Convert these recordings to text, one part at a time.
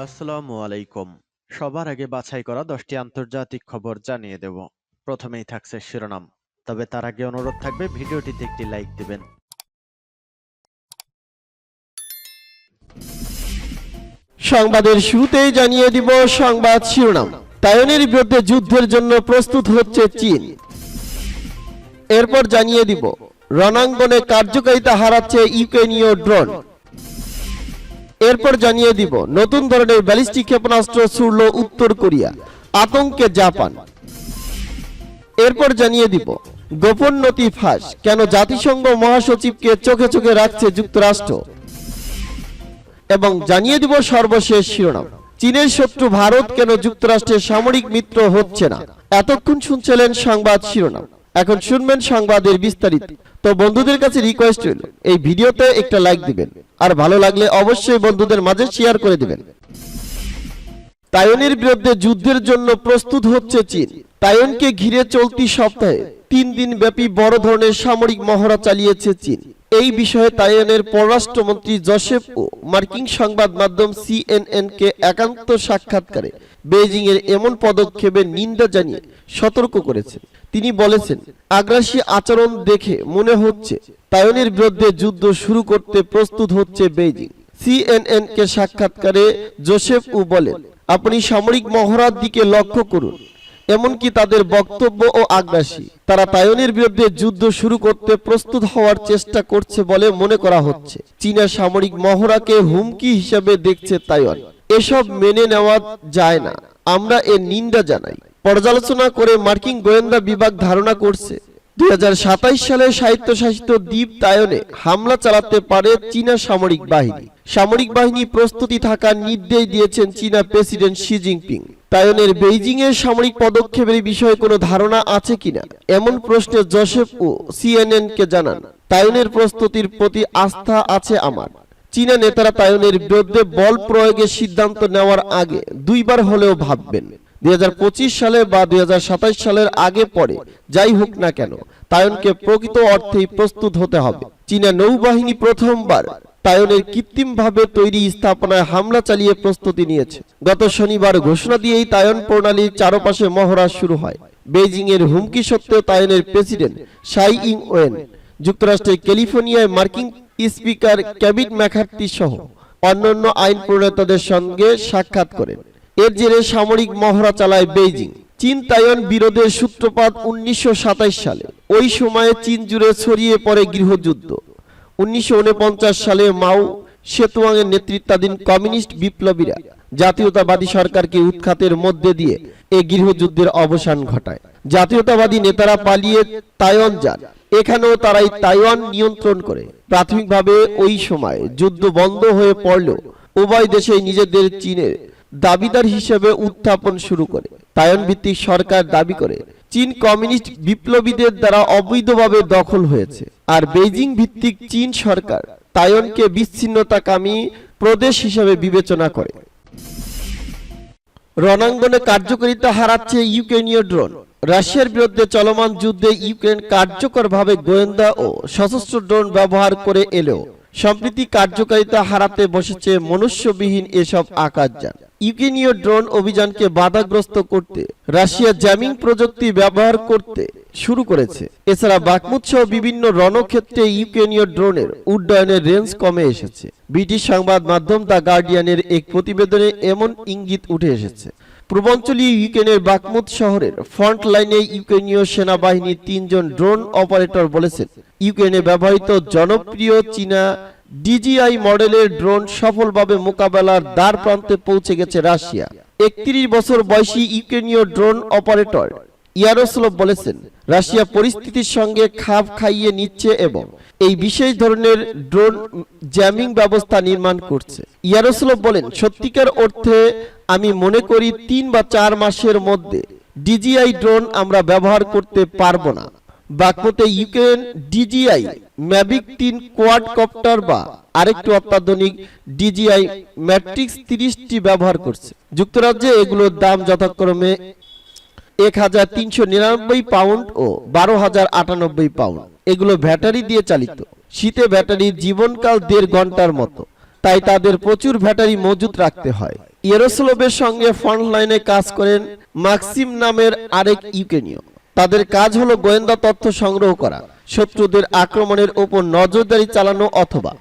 আসসালামু আলাইকুম। সবার আগে বাছাই করা 10টি আন্তর্জাতিক খবর জানিয়ে দেব। প্রথমেই থাকছে শিরোনাম। তবে তার আগে অনুরোধ থাকবে ভিডিওটিতে একটি লাইক দিবেন। সংবাদের শুরুতেই জানিয়ে দিব সংবাদ শিরোনাম। তাইওয়ানের বিরুদ্ধে যুদ্ধের জন্য প্রস্তুত হচ্ছে চীন। এরপর জানিয়ে দিব রণাঙ্গনে কার্যকারিতা হারাচ্ছে ইউক্রেনীয় ড্রোন। এরপর জানিয়ে দিব নতুন ধরনের ব্যালিস্টিক ক্ষেপণাস্ত্র ছুড়ল উত্তর কোরিয়া, আতঙ্কে জাপান। এরপর জানিয়ে দিব গোপন নথি ফাঁস, কেন জাতিসংঘ মহাসচিবকে চোখে চোখে রাখছে যুক্তরাষ্ট্র। এবং জানিয়ে দিব সর্বশেষ শিরোনাম, চীনের শত্রু ভারত কেন যুক্তরাষ্ট্রের সামরিক মিত্র হচ্ছে না। এতক্ষণ শুনছিলেন সংবাদ শিরোনাম, এখন শুনবেন সংবাদের বিস্তারিত। তো বন্ধুদের কাছে রিকোয়েস্ট রইল এই ভিডিওতে একটা লাইক দিবেন, আর ভালো লাগলে অবশ্যই বন্ধুদের মাঝে শেয়ার করে দিবেন। তাইওয়ানের বিরুদ্ধে যুদ্ধের জন্য প্রস্তুত হচ্ছে চীন। তাইওয়ানকে ঘিরে চলতি সপ্তাহে 3 দিন ব্যাপী বড় ধরনের সামরিক মহড়া চালিয়েছে চীন। এই বিষয়ে তাইওয়ানের পররাষ্ট্রমন্ত্রী জোসেফ ও মার্কিন সংবাদ মাধ্যম CNN কে একান্ত সাক্ষাৎকারে বেইজিং এর এমন পদক্ষেপের নিন্দা জানিয়ে সতর্ক করেছেন। তিনি বলেছেন, আগ্রাসী আচরণ দেখে মনে হচ্ছে তাইওয়ানের বিরুদ্ধে যুদ্ধ শুরু করতে প্রস্তুত হচ্ছে বেইজিং। CNN কে সাক্ষাৎকারে জোসেফ উ বলেন, আপনি সামরিক মহড়ার দিকে লক্ষ্য করুন। এমনকি তাদের বক্তব্য ও আগ্রাসী। তারা তাইওয়ানের বিরুদ্ধে যুদ্ধ শুরু করতে প্রস্তুত হওয়ার চেষ্টা করছে বলে মনে করা হচ্ছে। চীনা সামরিক মহড়াকে হুমকি হিসেবে দেখছে তাইওয়ান। এসব মেনে নেওয়া যায় না, আমরা এর নিন্দা জানাই। পর্যালোচনা করে মার্কিন গোয়েন্দা বিভাগ ধারণা করছে 2027 সালে স্বায়ত্তশাসিত দ্বীপ তাইওয়ানে হামলা চালাতে পারে চীনা সামরিক বাহিনী। সামরিক বাহিনী প্রস্তুতি থাকার নির্দেশ দিয়েছেন চীনা প্রেসিডেন্ট শি জিনপিং। তাইওয়ানের বেইজিং এর সামরিক পদক্ষেপের বিষয়ে কোনো ধারণা আছে কিনা এমন প্রশ্নে জোসেফ ও CNN কে জানান, তাইওয়ানের প্রস্তুতির প্রতি আস্থা আছে আমার। চীনা নেতারা তাইওয়ানের বিরুদ্ধে বল প্রয়োগের সিদ্ধান্ত নেওয়ার আগে 2 বার হলেও ভাববেন। 2025 সালে বা 2027 সালের আগে পরে যাই হোক না কেন, তাইওয়ানকে প্রকৃত অর্থেই প্রস্তুত হতে হবে। চীনা নৌবাহিনী প্রথমবার তাইওয়ানের কৃত্রিমভাবে তৈরি স্থাপনায় হামলা চালিয়ে প্রস্তুতি নিয়েছে। গত শনিবার ঘোষণা দিয়েই তাইওয়ান প্রণালীর চারপাশে মহড়া শুরু হয়। বেইজিং এর হুমকি সত্ত্বেও তাইওয়ানের প্রেসিডেন্ট সাই ইং ওয়েন যুক্তরাষ্ট্রের ক্যালিফোর্নিয়ায় মার্কিন স্পিকার কেভিন ম্যাকার্থি সহ অন্যান্য আইন প্রণেতাদের সঙ্গে সাক্ষাৎ করেন। এর জেরে সামরিক মহড়া চালায় বেইজিং। চীন তাইওয়ান বিরোধের সূত্রপাত 1927 সালে। ওই সময়ে চীন জুড়ে ছড়িয়ে পড়ে গৃহযুদ্ধ। 1949 সালে মাও সেতুয়াং এর নেতৃত্বাধীন কমিউনিস্ট বিপ্লবীরা জাতীয়তাবাদী সরকারকে উৎখাতের মধ্যে দিয়ে এই গৃহযুদ্ধের অবসান ঘটায়। জাতীয়তাবাদী নেতারা পালিয়ে তাইওয়ান যান। এখানেও তারাই তাইওয়ান নিয়ন্ত্রণ করে। প্রাথমিকভাবে ওই সময় যুদ্ধ বন্ধ হয়ে পড়লেও উভয় দেশেই নিজেদের চীনের দাবিদার হিসেবে উত্থাপন শুরু করে। তাইওয়ান ভিত্তিক সরকার দাবি করে চীন কমিউনিস্ট বিপ্লবীদের দ্বারা অবৈধভাবে দখল হয়েছে, আর বেইজিং ভিত্তিক চীন সরকার তাইওয়ানকে বিচ্ছিন্নতাকামী প্রদেশ হিসেবে বিবেচনা করে। রণাঙ্গনে কার্যকারিতা হারাচ্ছে ইউক্রেনীয় ড্রোন। রাশিয়ার বিরুদ্ধে চলমান যুদ্ধে ইউক্রেন কার্যকরভাবে গোয়েন্দা ও সশস্ত্র ড্রোন ব্যবহার করে এলেও সম্প্রতি কার্যকারিতা হারাতে বসেছে মনুষ্যবিহীন এসব আকাশযান। ইউক্রেনীয় ড্রোন অভিযানকে বাধাগ্রস্ত করতে রাশিয়া জ্যামিং প্রযুক্তি ব্যবহার করতে শুরু করেছে। এছাড়া বাকমুত সহ বিভিন্ন রণক্ষেত্রে ইউক্রেনীয় ড্রোনের উড্ডয়নের রেঞ্জ কমে এসেছে। ব্রিটিশ সংবাদ মাধ্যম দ্য গার্ডিয়ানের এক প্রতিবেদনে এমন ইঙ্গিত উঠে এসেছে। পূর্বাঞ্চলীয় ইউক্রেনের বাকমুত শহরের ফ্রন্ট লাইনে ইউক্রেনীয় সেনাবাহিনীর 3 জন ড্রোন অপারেটর বলেছেন, ইউক্রেনে ব্যবহৃত জনপ্রিয় চীনা DJI মডেলের ড্রোন সফলভাবে মোকাবেলার দ্বার প্রান্তে পৌঁছে গেছে রাশিয়া। 31 বছর বয়সী ইউক্রেনীয় ড্রোন অপারেটর ইয়ারোস্লাভ বলেছেন, রাশিয়া পরিস্থিতির সঙ্গে খাপ খাইয়ে নিচ্ছে এবং এই বিশেষ ধরনের ড্রোন জ্যামিং ব্যবস্থা নির্মাণ করছে। ইয়ারোস্লাভ বলেন, সত্যিকার অর্থে আমি মনে করি 3 বা 4 মাসের মধ্যে DJI ড্রোন আমরা ব্যবহার করতে পারবো না। বাকমুতে ইউক্রেন DJI ম্যাভিক 3 কোয়াডকপ্টার বা আরেকটু অত্যাধুনিক DJI ম্যাট্রিক্স 30টি ব্যবহার করছে। যুক্তরাজ্যে এগুলোর দাম যথাক্রমে 1399 পাউন্ড ও 12098 পাউন্ড। এগুলো ব্যাটারি দিয়ে চালিত। শীতে ব্যাটারির জীবনকাল 1.5 ঘন্টার মতো, তাই তাদের প্রচুর ব্যাটারি মজুত রাখতে হয়। ইয়েরোসলমের সঙ্গে ফ্রন্ট লাইনে কাজ করেন মাক্সিম নামের আরেক ইউক্রেনীয়। তাদের কাজ হলো গোয়েন্দা তথ্য সংগ্রহ করা, শত্রুদের আক্রমণের উপর নজরদারি চালানো অথবা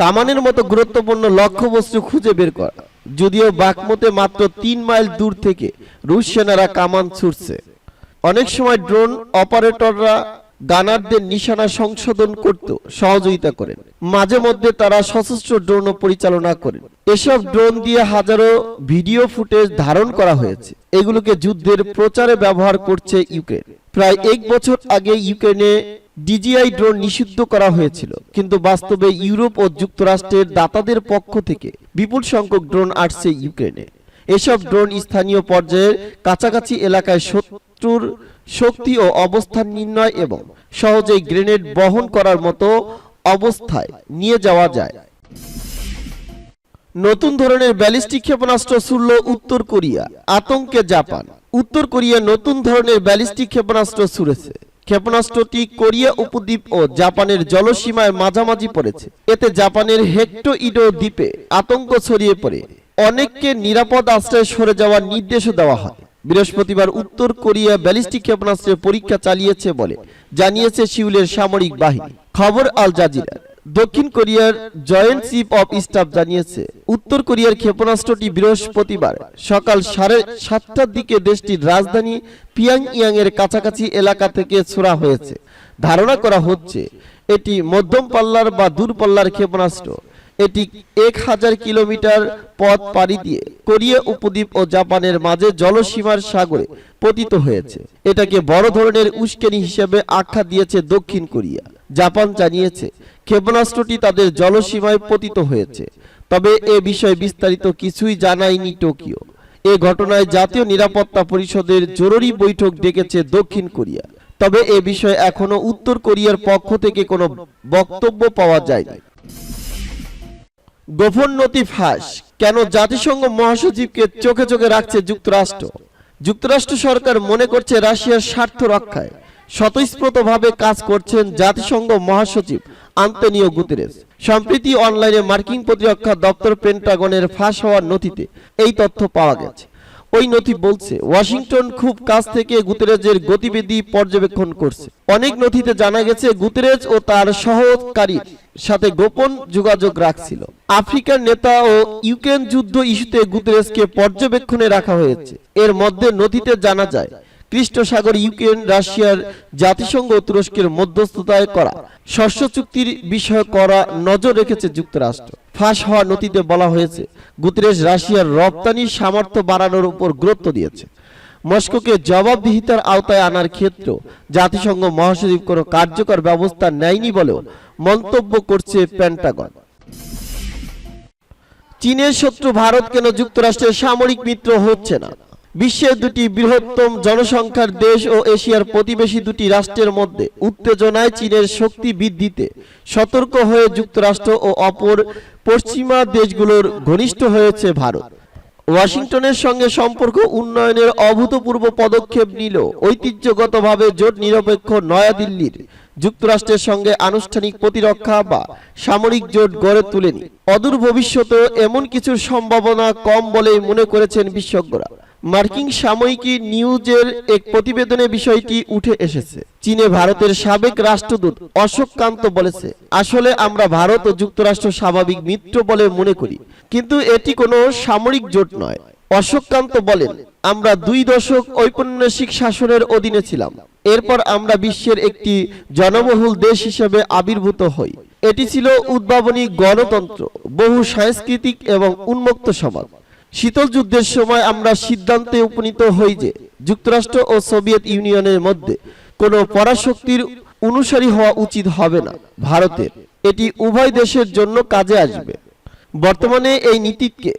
কামানের মতো গুরুত্বপূর্ণ লক্ষ্যবস্তু খুঁজে বের করা। যদিও বাকমুতে মাত্র 3 মাইল দূর থেকে রুশ সেনারা কামান ছুটছে। অনেক সময় ড্রোন অপারেটররা গানারদের নিশানা সংশোধন করতে সহযোগিতা করেন। মাঝে মধ্যে তারা সশস্ত্র ড্রোনও পরিচালনা করেন। এসব ড্রোন দিয়ে হাজারো ভিডিও ফুটেজ ধারণ করা হয়েছে। এগুলোকে যুদ্ধের প্রচারে ব্যবহার করছে ইউক্রেন। প্রায় 1 বছর আগে ইউক্রেনে ডিজিআই ড্রোন নিষিদ্ধ করা হয়েছিল, কিন্তু বাস্তবে ইউরোপ ও যুক্তরাষ্ট্রের দাতাদের পক্ষ থেকে বিপুল সংখ্যক ড্রোন আসছে ইউক্রেনে। এসব ড্রোন স্থানীয় পর্যায়ের কাছাকাছি এলাকায় শত্রুর শক্তি ও অবস্থান নির্ণয় এবং সহজেই গ্রেনেড বহন করার মতো অবস্থায় নিয়ে যাওয়া যায়। নতুন ধরনের ব্যালিস্টিক ক্ষেপণাস্ত্র ছুড়ল উত্তর কোরিয়া, আতঙ্কে জাপান। উত্তর কোরিয়া নতুন ধরনের ব্যালিস্টিক ক্ষেপণাস্ত্র ছুড়েছে। ক্ষেপণাস্ত্রটি কোরিয়া উপদ্বীপ ও জাপানের জলসীমায় মাঝামাঝি পড়েছে। এতে জাপানের হেক্টোইডো দ্বীপে আতঙ্ক ছড়িয়ে পড়ে অনেককে নিরাপদ আশ্রয়ে সরে যাওয়ার নির্দেশও দেওয়া হয়। বৃহস্পতিবার উত্তর কোরিয়া ব্যালিস্টিক ক্ষেপণাস্ত্রের পরীক্ষা চালিয়েছে বলে জানিয়েছে সিউলের সামরিক বাহিনী। খবর আল জাজিরা। দক্ষিণ কোরিয়ার জয়েন্ট চিফ অফ স্টাফ জানিয়েছে, উত্তর কোরিয়ার ক্ষেপণাস্ত্রটি বৃহস্পতিবার সকাল 7:30টার দিকে দেশটির রাজধানী পিয়ংইয়াং এর কাছাকাছি এলাকা থেকে ছোড়া হয়েছে। ধারণা করা হচ্ছে এটি মধ্যম পাল্লার বা দূরপাল্লার ক্ষেপণাস্ত্র। এটি 1000 কিলোমিটার পথ পাড়ি দিয়ে কোরিয়া উপদ্বীপ ও জাপানের মাঝে জলসীমার সাগরে পতিত হয়েছে। এটাকে বড় ধরনের উস্কানি হিসেবে আখ্যা দিয়েছে দক্ষিণ কোরিয়া। জাপান জানিয়েছে ক্ষেপণাস্ত্রটি তাদের জলসীমায় পতিত হয়েছে, তবে এ বিষয়ে বিস্তারিত কিছুই জানায়নি টোকিও। এ ঘটনায় জাতীয় নিরাপত্তা পরিষদের জরুরি বৈঠক ডেকেছে দক্ষিণ কোরিয়া, তবে এ বিষয়ে এখনো উত্তর কোরিয়ার পক্ষ থেকে কোনো বক্তব্য পাওয়া যায়নি। গোপন নথি ফাঁস, কেন জাতিসংঘ মহাসচিবকে চোখে চোখে রাখছে যুক্তরাষ্ট্র? যুক্তরাষ্ট্র সরকার মনে করছে রাশিয়ার স্বার্থ রক্ষায় স্বতঃস্ফূর্তভাবে কাজ করছেন জাতিসংঘ মহাসচিব আন্তোনিও গুতেরেস। সম্প্রতি অনলাইনে মার্কিন প্রতিরক্ষা দপ্তর পেন্টাগনের ফাঁস হওয়ার নথিতে এই তথ্য পাওয়া গেছে। ওই নথি বলছে ওয়াশিংটন খুব কাছ থেকে গুতেরেজের গতিবিধি পর্যবেক্ষণ করছে। অনেক নথিতে জানা গেছে গুতেরেজ ও তার সহকারীর সাথে গোপন যোগাযোগ রাখছিল। আফ্রিকার নেতা ও ইউক্রেন যুদ্ধ ইস্যুতে গুতেরেজকে পর্যবেক্ষণে রাখা হয়েছে। এর মধ্যে নথিতে জানা যায় কৃষ্ণ সাগর ইউক্রেন রাশিয়ার জাতিসংঘ ও তুরস্কের মধ্যস্থতায় করা শস্য চুক্তির বিষয়ে করা নজর রেখেছে যুক্তরাষ্ট্র। ফাঁস হওয়া নথিতে বলা হয়েছে গুতেরেস রাশিয়ার রপ্তানির সামর্থ্য বাড়ানোর উপর গুরুত্ব দিয়েছে। মস্কোকে জবাবদিহিতার আওতায় আনার ক্ষেত্রে জাতিসংঘ মহাসচিব কোনো কার্যকর ব্যবস্থা নেয়নি বলেও মন্তব্য করছে পেন্টাগন। চীনের শত্রু ভারত কেন যুক্তরাষ্ট্রের সামরিক মিত্র হচ্ছে না? বিশ্বের দুটি বৃহত্তম জনসংখ্যার দেশ ও এশিয়ার প্রতিবেশী দুটি রাষ্ট্রের মধ্যে উত্তেজনায় চীনের শক্তি বৃদ্ধিতে সতর্ক হয়ে যুক্তরাষ্ট্র ও অপর পশ্চিমা দেশগুলোর ঘনিষ্ঠ হয়েছে ভারত। ওয়াশিংটনের সঙ্গে সম্পর্ক উন্নয়নের অভূতপূর্ব পদক্ষেপ নিল ঐতিহ্যগতভাবে জোট নিরপেক্ষ নয়াদিল্লির যুক্তরাষ্ট্রের সঙ্গে আনুষ্ঠানিক প্রতিরক্ষা বা সামরিক জোট গড়ে তোলেনি। অদূর ভবিষ্যতে এমন কিছুর সম্ভাবনা কম বলেই মনে করেছেন বিশেষজ্ঞরা। মার্কিন সাময়িকী নিউজের এক প্রতিবেদনে বিষয়টি উঠে এসেছে। চীনে ভারতের সাবেক রাষ্ট্রদূত অশোক কান্ত বলেছে, আসলে আমরা ভারত ও যুক্তরাষ্ট্র স্বাভাবিক মিত্র বলে মনে করি, কিন্তু এটি কোনো সামরিক জোট নয়। অশোক কান্ত বলেন, আমরা 2 দশক ঔপনিবেশিক শাসনের অধীনে ছিলাম। এরপর আমরা বিশ্বের একটি জনবহুল দেশ হিসেবে আবির্ভূত হই। এটি ছিল উদ্ভাবনী গণতন্ত্র, বহু সাংস্কৃতিক এবং উন্মুক্ত সমাজ। শীতল যুদ্ধের সময় আমরা সিদ্ধান্তে উপনীত হই যে যুক্তরাষ্ট্র ও সোভিয়েত ইউনিয়নের মধ্যে কোনো পরাশক্তির অনুসারী হওয়া উচিত হবে না ভারতের। এটি উভয় দেশের জন্য কাজে আসবে। বর্তমানে এই নীতিকে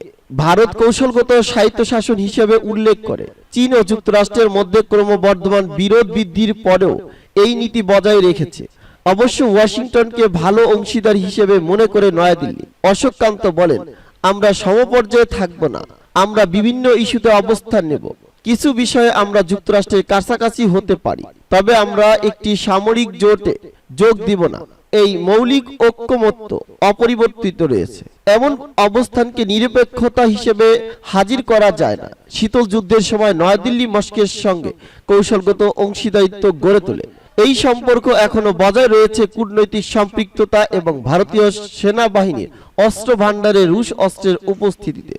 ভারত কৌশলগত স্বায়ত্তশাসন হিসেবে উল্লেখ করে। চীন ও যুক্তরাষ্ট্রের মধ্যে ক্রমবর্ধমান বিরোধ বৃদ্ধির পরেও এই নীতি বজায় রেখেছে। অবশ্য ওয়াশিংটনকে ভালো অংশীদার হিসেবে মনে করে নয়াদিল্লি। অশোক কান্ত বলেন, আমরা সমপর্যায়ে থাকব না, আমরা বিভিন্ন ইস্যুতে অবস্থান নেব। কিছু বিষয়ে আমরা যুক্তরাষ্ট্রের কাছাকাছি হতে পারি, তবে আমরা একটি সামরিক জোটে যোগ দিব না। এই মৌলিক ঐক্যমত্য অপরিবর্তিত রয়েছে। এমন অবস্থানকে নিরপেক্ষতা হিসেবে হাজির করা যায় না। শীতল যুদ্ধের সময় নয়াদিল্লি মস্কোর সঙ্গে কৌশলগত অংশীদারিত্ব গড়ে তোলে। এই সম্পর্ক এখনো বজায় রয়েছে কূটনৈতিক সম্পৃক্ততা এবং ভারতীয় সেনাবাহিনীর অস্ত্র ভাণ্ডারে রুশ অস্ত্রের উপস্থিতিতে।